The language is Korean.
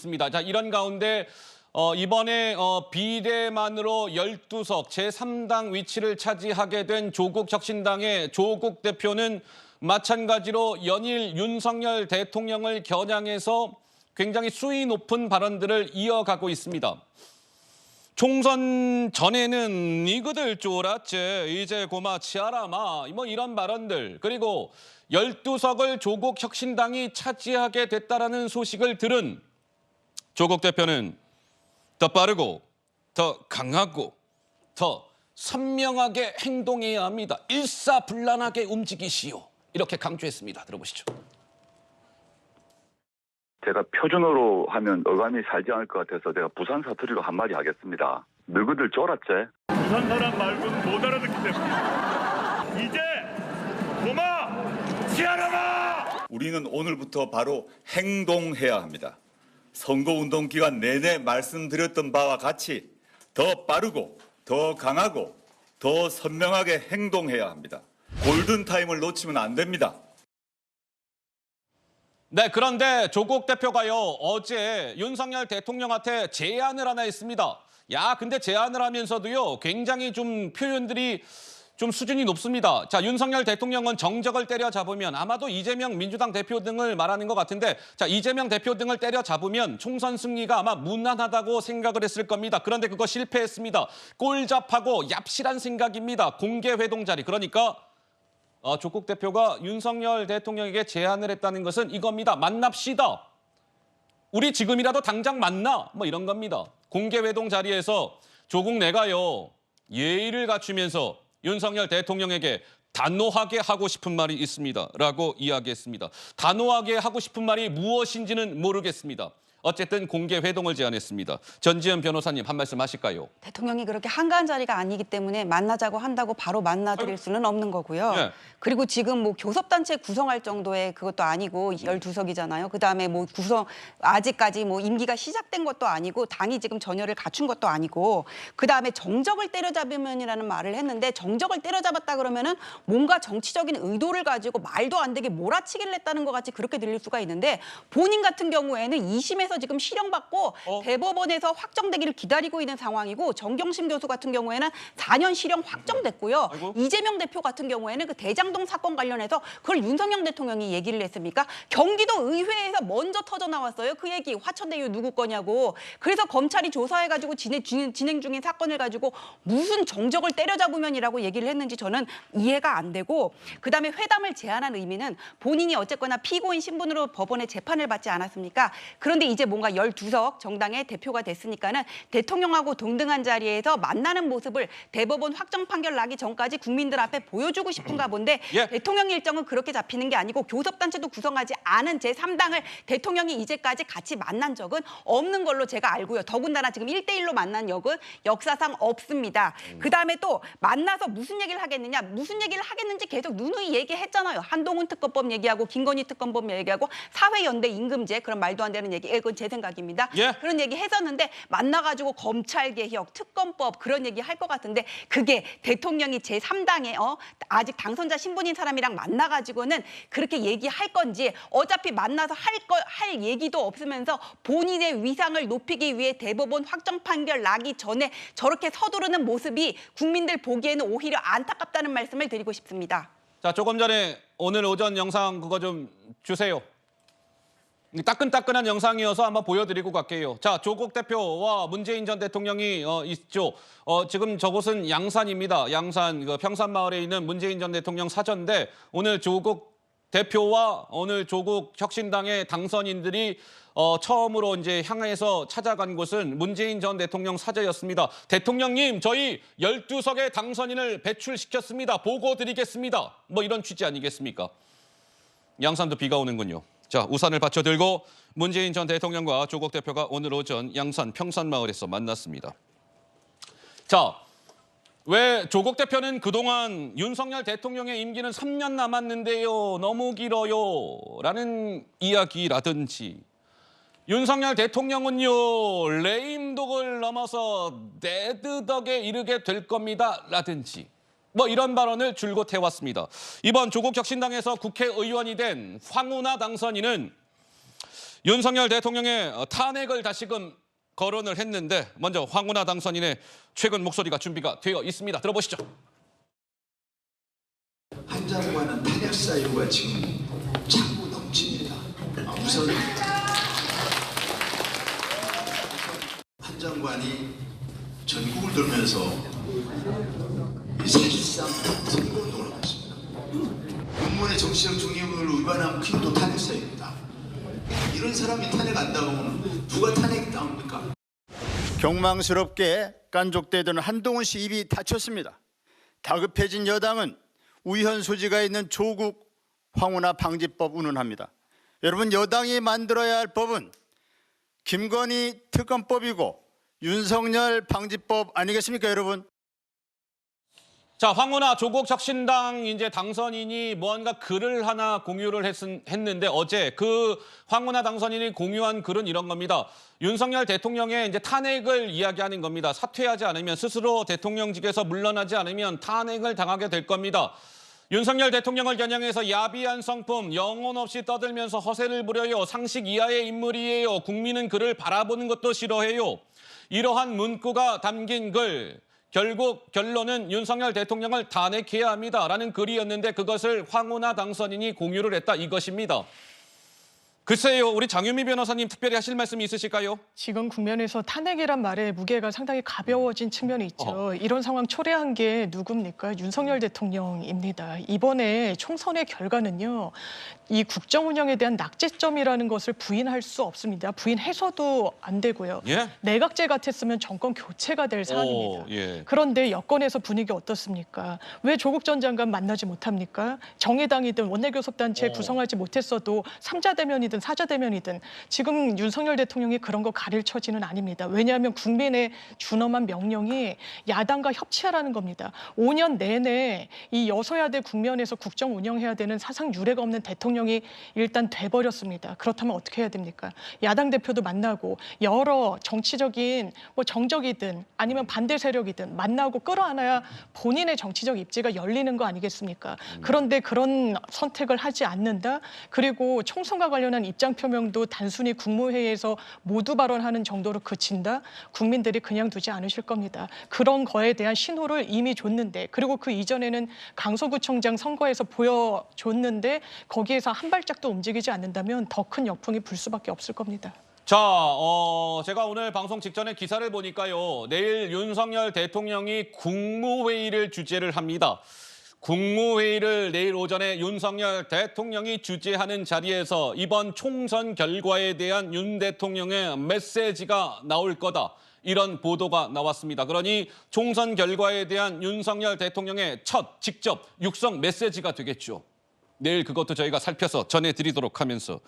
있습니다. 자, 이런 가운데 이번에 비례만으로 12석 제3당 위치를 차지하게 된 조국혁신당의 조국 대표는 마찬가지로 연일 윤석열 대통령을 겨냥해서 굉장히 수위 높은 발언들을 이어가고 있습니다. 총선 전에는 니그들 쫄았지 이제 고마 치아라마 뭐 이런 발언들, 그리고 12석을 조국혁신당이 차지하게 됐다라는 소식을 들은 조국 대표는 더 빠르고 더 강하고 더 선명하게 행동해야 합니다. 일사불란하게 움직이시오. 이렇게 강조했습니다. 들어보시죠. 제가 표준어로 하면 어감이 살지 않을 것 같아서 제가 부산 사투리로 한마디 하겠습니다. 너희들 쫄았지? 부산 사람 말고는 못 알아듣기 때문에 이제 고마 치아라마! 우리는 오늘부터 바로 행동해야 합니다. 선거운동 기간 내내 말씀드렸던 바와 같이 더 빠르고 더 강하고 더 선명하게 행동해야 합니다. 골든타임을 놓치면 안 됩니다. 네, 그런데 조국 대표가요, 어제 윤석열 대통령한테 제안을 하나 했습니다. 야, 근데 제안을 하면서도요, 굉장히 좀 표현들이 좀 수준이 높습니다. 자, 윤석열 대통령은 정적을 때려잡으면 아마도 이재명 민주당 대표 등을 말하는 것 같은데, 자, 이재명 대표 등을 때려잡으면 총선 승리가 아마 무난하다고 생각을 했을 겁니다. 그런데 그거 실패했습니다. 꼴잡하고 얍실한 생각입니다. 공개 회동 자리. 그러니까 조국 대표가 윤석열 대통령에게 제안을 했다는 것은 이겁니다. 만납시다. 우리 지금이라도 당장 만나. 뭐 이런 겁니다. 공개 회동 자리에서 조국 내가요, 예의를 갖추면서 윤석열 대통령에게 단호하게 하고 싶은 말이 있습니다. 라고 이야기했습니다. 단호하게 하고 싶은 말이 무엇인지는 모르겠습니다. 어쨌든 공개 회동을 제안했습니다. 전지현 변호사님 한 말씀 하실까요? 대통령이 그렇게 한가한 자리가 아니기 때문에 만나자고 한다고 바로 만나드릴 수는 없는 거고요. 네. 그리고 지금 뭐 교섭단체 구성할 정도의 그것도 아니고 12석이잖아요. 그다음에 뭐 아직까지 뭐 임기가 시작된 것도 아니고 당이 지금 전열을 갖춘 것도 아니고, 그다음에 정적을 때려잡으면이라는 말을 했는데, 정적을 때려잡았다 그러면은 뭔가 정치적인 의도를 가지고 말도 안 되게 몰아치기를 했다는 것 같이 그렇게 들릴 수가 있는데, 본인 같은 경우에는 2심에서 지금 실형받고 대법원에서 확정되기를 기다리고 있는 상황이고, 정경심 교수 같은 경우에는 4년 실형 확정됐고요. 아이고. 이재명 대표 같은 경우에는 그 대장동 사건 관련해서 그걸 윤석열 대통령이 얘기를 했습니까? 경기도 의회에서 먼저 터져 나왔어요. 그 얘기, 화천대유 누구 거냐고. 그래서 검찰이 조사해가지고 진행 중인 사건을 가지고 무슨 정적을 때려잡으면이라고 얘기를 했는지 저는 이해가 안 되고, 그다음에 회담을 제안한 의미는 본인이 어쨌거나 피고인 신분으로 법원에 재판을 받지 않았습니까? 그런데 이제 뭔가 12석 정당의 대표가 됐으니까는 대통령하고 동등한 자리에서 만나는 모습을 대법원 확정 판결 나기 전까지 국민들 앞에 보여주고 싶은가 본데, 예. 대통령 일정은 그렇게 잡히는 게 아니고 교섭단체도 구성하지 않은 제3당을 대통령이 이제까지 같이 만난 적은 없는 걸로 제가 알고요. 더군다나 지금 1대1로 만난 적은 역사상 없습니다. 그다음에 또 만나서 무슨 얘기를 하겠느냐, 무슨 얘기를 하겠는지 계속 누누이 얘기했잖아요. 한동훈 특검법 얘기하고 김건희 특검법 얘기하고 사회연대 임금제, 그런 말도 안 되는 얘기, 그건 제 생각입니다. 예. 그런 얘기 했었는데 만나가지고 검찰개혁, 특검법 그런 얘기 할 것 같은데, 그게 대통령이 제3당에 아직 당선자 신분인 사람이랑 만나가지고는 그렇게 얘기할 건지, 어차피 만나서 할 얘기도 없으면서 본인의 위상을 높이기 위해 대법원 확정 판결 나기 전에 저렇게 서두르는 모습이 국민들 보기에는 오히려 안타깝다는 말씀을 드리고 싶습니다. 자, 조금 전에 오늘 오전 영상 그거 좀 주세요. 따끈따끈한 영상이어서 한번 보여드리고 갈게요. 자, 조국 대표와 문재인 전 대통령이 있죠. 지금 저곳은 양산입니다. 양산, 평산마을에 있는 문재인 전 대통령 사저인데, 오늘 조국 대표와 오늘 조국 혁신당의 당선인들이 처음으로 이제 향해서 찾아간 곳은 문재인 전 대통령 사저였습니다. 대통령님, 저희 12석의 당선인을 배출시켰습니다. 보고 드리겠습니다. 뭐 이런 취지 아니겠습니까? 양산도 비가 오는군요. 자, 우산을 받쳐들고 문재인 전 대통령과 조국 대표가 오늘 오전 양산 평산마을에서 만났습니다. 자, 왜 조국 대표는 그동안 윤석열 대통령의 임기는 3년 남았는데요, 너무 길어요 라는 이야기라든지, 윤석열 대통령은요 레임덕을 넘어서 데드덕에 이르게 될 겁니다 라든지, 뭐 이런 발언을 줄곧 해왔습니다. 이번 조국 혁신당에서 국회의원이 된 황운하 당선인은 윤석열 대통령의 탄핵을 다시금 거론을 했는데 먼저 황운하 당선인의 최근 목소리가 준비가 되어 있습니다. 들어보시죠. 한 장관은 탄핵 사유가 지금 자꾸 넘칩니다. 우선 한 장관이 전국을 돌면서 사실상 선거운동을 하고 있습니다. 공무원의 정치적 중립을 위반한 퀸도 탄핵 사유입니다. 이런 사람이 탄핵 안 당하면 누가 탄핵 당합니까? 경망스럽게 깐족대던 한동훈 씨 입이 닫혔습니다. 다급해진 여당은 우연 소지가 있는 조국 황운하 방지법 운운합니다. 여러분, 여당이 만들어야 할 법은 김건희 특검법이고 윤석열 방지법 아니겠습니까, 여러분? 자, 황운하 조국 혁신당 이제 당선인이 뭔가 글을 하나 공유를 했는데 어제 그 황운하 당선인이 공유한 글은 이런 겁니다. 윤석열 대통령의 이제 탄핵을 이야기하는 겁니다. 사퇴하지 않으면 스스로 대통령직에서 물러나지 않으면 탄핵을 당하게 될 겁니다. 윤석열 대통령을 겨냥해서 야비한 성품, 영혼 없이 떠들면서 허세를 부려요. 상식 이하의 인물이에요. 국민은 그를 바라보는 것도 싫어해요. 이러한 문구가 담긴 글. 결국 결론은 윤석열 대통령을 탄핵해야 합니다라는 글이었는데 그것을 황운하 당선인이 공유를 했다 이것입니다. 글쎄요, 우리 장유미 변호사님 특별히 하실 말씀이 있으실까요? 지금 국면에서 탄핵이란 말의 무게가 상당히 가벼워진 측면이 있죠. 이런 상황 초래한 게 누굽니까? 윤석열 대통령입니다. 이번에 총선의 결과는요. 이 국정 운영에 대한 낙제점이라는 것을 부인할 수 없습니다. 부인해서도 안 되고요. 예? 내각제 같았으면 정권 교체가 될 사안입니다. 예. 그런데 여권에서 분위기 어떻습니까? 왜 조국 전 장관 만나지 못합니까? 정의당이든 원내교섭단체 구성하지 못했어도 3자 대면이든 4자 대면이든 지금 윤석열 대통령이 그런 거 가릴 처지는 아닙니다. 왜냐하면 국민의 준엄한 명령이 야당과 협치하라는 겁니다. 5년 내내 이 여서야대 국면에서 국정 운영해야 되는 사상 유례가 없는 대통령이 일단 돼버렸습니다. 그렇다면 어떻게 해야 됩니까? 야당 대표도 만나고 여러 정치적인 뭐 정적이든 아니면 반대 세력이든 만나고 끌어안아야 본인의 정치적 입지가 열리는 거 아니겠습니까? 그런데 그런 선택을 하지 않는다. 그리고 총선과 관련한 입장 표명도 단순히 국무회의에서 모두 발언하는 정도로 그친다. 국민들이 그냥 두지 않으실 겁니다. 그런 거에 대한 신호를 이미 줬는데 그리고 그 이전에는 강서구청장 선거에서 보여줬는데 거기에서 한 발짝도 움직이지 않는다면 더 큰 역풍이 불 수밖에 없을 겁니다. 자, 제가 오늘 방송 직전에 기사를 보니까요. 내일 윤석열 대통령이 국무회의를 주재를 합니다. 국무회의를 내일 오전에 윤석열 대통령이 주재하는 자리에서 이번 총선 결과에 대한 윤 대통령의 메시지가 나올 거다. 이런 보도가 나왔습니다. 그러니 총선 결과에 대한 윤석열 대통령의 첫 직접 육성 메시지가 되겠죠. 내일 그것도 저희가 살펴서 전해드리도록 하면서